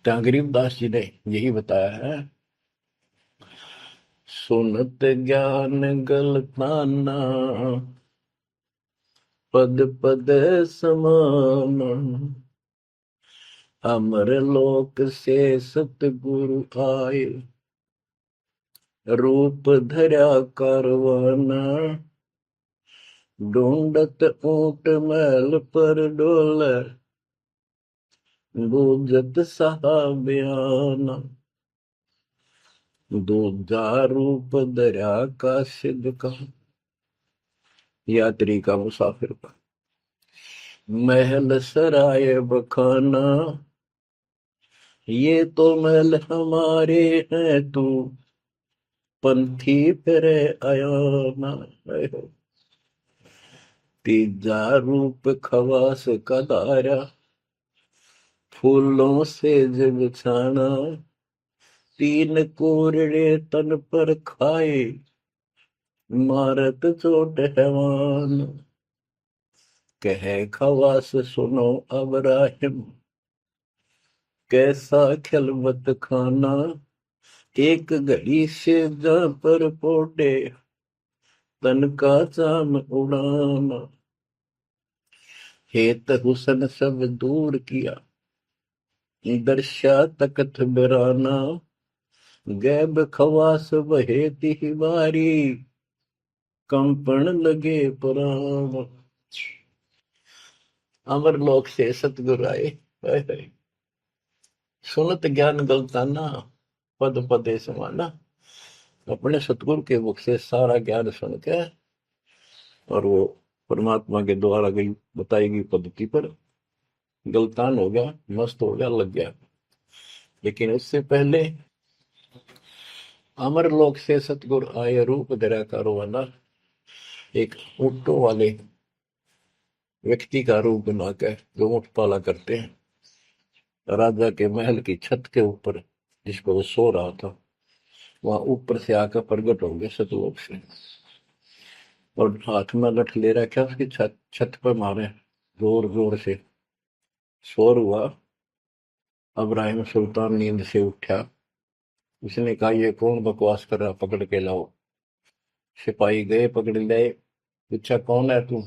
ત્યાં गरीबदास जी ने यही बताया है। सुनत ज्ञान गलताना, पद पद समान। अमर लोक से सतगुरु आए, रूप धरा कारवाना। ढूंढत ऊंट महल पर डोले, बूझत साहबियाना। दूजा रूप धरा का सिद्ध का, यात्री का, मुसाफिर का। महल सराय बखाना, ये तो महल हमारे हैं, तू पंथी फिरे अयाना। तीजा रूप खवास का दायरा, फूलों से जग छाना। तीन कोरड़े तन पर खाए, मारत चोट हैवान। कहे खवास सुनो अब राहिम, कैसा खिलवत खाना। एक घड़ी से जा पर पोटे, तन का चाम उड़ाना। हेत हुसन सब दूर किया, दर्शा तकत बिराना। गैब खवास बहे तिहवारी, कंपन लगे पुराण। अमर लोक से सतगुरु आए, हाय हाय। सुनत ज्ञान गलताना, पद पदे समाना। अपने सतगुरु के मुख से सारा ज्ञान सुन के, और वो परमात्मा के द्वारा गई बताई गई पद्धति पर गलतान हो गया, मस्त हो गया, लग गया। लेकिन उससे पहले अमर लोक से सतगुरु आए, रूप धरा कारवाना। एक ऊंटों वाले व्यक्ति का रूप बनाकर जो ऊंट पाला करते हैं, राजा के महल की छत के ऊपर जिस पर वो सो रहा था, वहां ऊपर से आकर प्रकट हो गए सतलोक से, और हाथ में लठ ले रखा, उसकी छत छत पर मारे जोर जोर से। शोर हुआ। अब्राहिम सुल्तान नींद से उठा। उसने कहा, ये कौन बकवास कर रहा, पकड़ के लाओ। सिपाही गए, पकड़ लाए। पूछा, कौन है तू?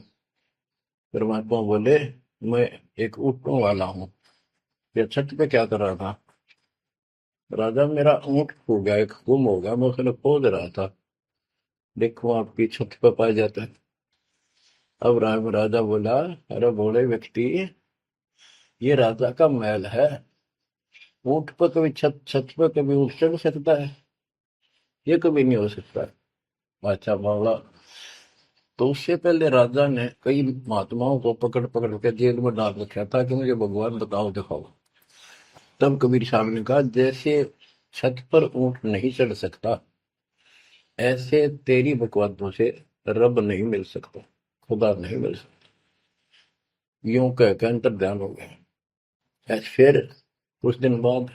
परमात्मा बोले, मैं एक ऊँटों वाला हूँ। ये छत पे क्या कर रहा था? राजा, मेरा ऊँट खो गया, एक गुम हो गया, मैं उसने खोज रहा था, देखो आपकी छत पे पाया जाता है। अब राजा बोला, अरे बोले व्यक्ति, ये राजा का महल है, ऊँट पर कभी छत पर कभी ऊँट चढ़ सकता है? ये कभी नहीं हो सकता। अच्छा बोला। तो उससे पहले राजा ने कई महात्माओं को पकड़ पकड़ के जेल में डाल रखा था कि मुझे भगवान बताओ, दिखाओ। तब कबीर साहब ने कहा, जैसे छत पर ऊँट नहीं चढ़ सकता, ऐसे तेरी बकवादों से रब नहीं मिल सकता, खुदा नहीं मिल सकता। यूं कह के अंतर ध्यान हो गया। ऐसे फिर कुछ दिन बाद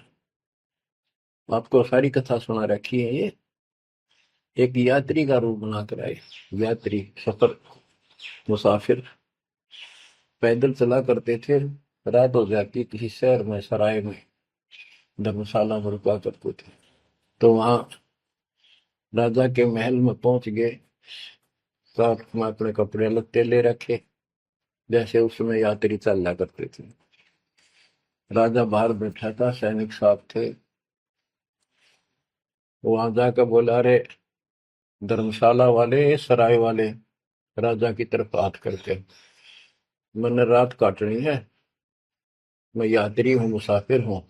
आपको सारी कथा सुना रखी है। ये एक यात्री का रूप बनाकर आए। यात्री, सफर, मुसाफिर पैदल चला करते थे। रात हो जाती, किसी शहर में, सराय में, धर्मशाला में रुका करते थे। तो वहां राजा के महल में पहुंच गए। साथ में अपने कपड़े लत्ते ले रखे, जैसे उस समय यात्री चला करते थे। राजा बाहर बैठा था, सैनिक साहब थे। वहां जाकर बोला, अरे धर्मशाला वाले, सराय वाले, राजा की तरफ हाथ करके, मैंने रात काटनी है, मैं यात्री हूँ, मुसाफिर हूँ,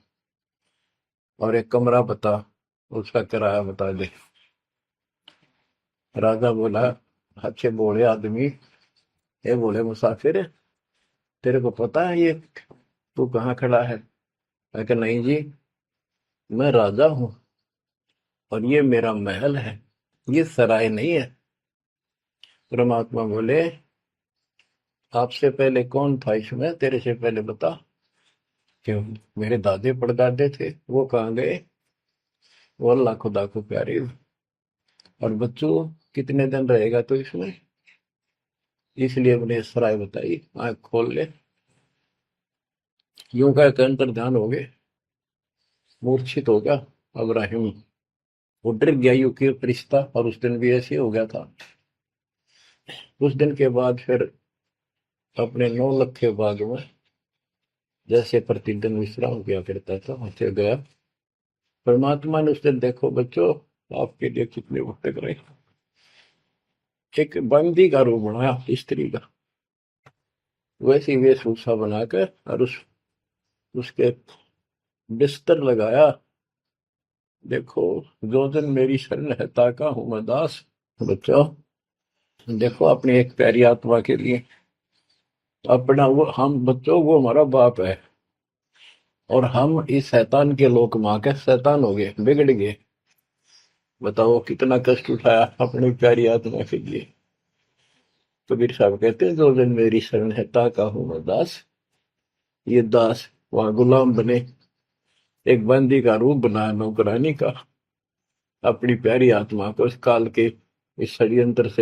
और एक कमरा बता, उसका किराया बता दे। राजा बोला, अच्छे बोले आदमी, ये बोले मुसाफिर, तेरे को पता है ये तू कहाँ खड़ा है? मैं कहा, नहीं जी, मैं राजा हूँ, और ये मेरा महल है, ये सराय नहीं है। परमात्मा बोले, आपसे पहले कौन था इसमें, तेरे से पहले बता। क्यों? मेरे दादे परदादे थे, वो कहाँ गए? वो अल्लाह खुदा को प्यारे। और बच्चों, कितने दिन रहेगा तो इसमें? इसलिए मैंने सराय बताई, आंख खोल ले। यूं का अंतर ध्यान हो गए। मूर्छित हो गया अब्राहिम। वो डर गया यू कि फरिश्ता, और उस दिन भी ऐसे हो गया था। उस दिन के बाद फिर अपने 9 लखे बाग में जैसे प्रतिदिन विश्राम किया करता था वैसे गया। परमात्मा ने उस दिन, देखो बच्चों आपके लिए कितने भटक रहे, एक बंदी का रूप बनाया स्त्री का, वैसी वेशभूषा बनाकर, और उसके बिस्तर लगाया। देखो, जो दिन मेरी शरण है ताका हूं मैं दास। बच्चों देखो, अपनी एक प्यारी आत्मा के लिए अपना वो, हम बच्चों वो हमारा बाप है, और हम इस शैतान के लोक मां के शैतान हो गए, बिगड़ गए। बताओ कितना कष्ट उठाया अपनी प्यारी आत्मा के लिए। कबीर साहब कहते हैं, जो दिन मेरी शरण है ताका हूं मैं दास। ये दास वहां गुलाम बने, एक बंदी का रूप बनाया नौकरानी का, अपनी प्यारी आत्मा को इस काल के इस षड्यंत्र से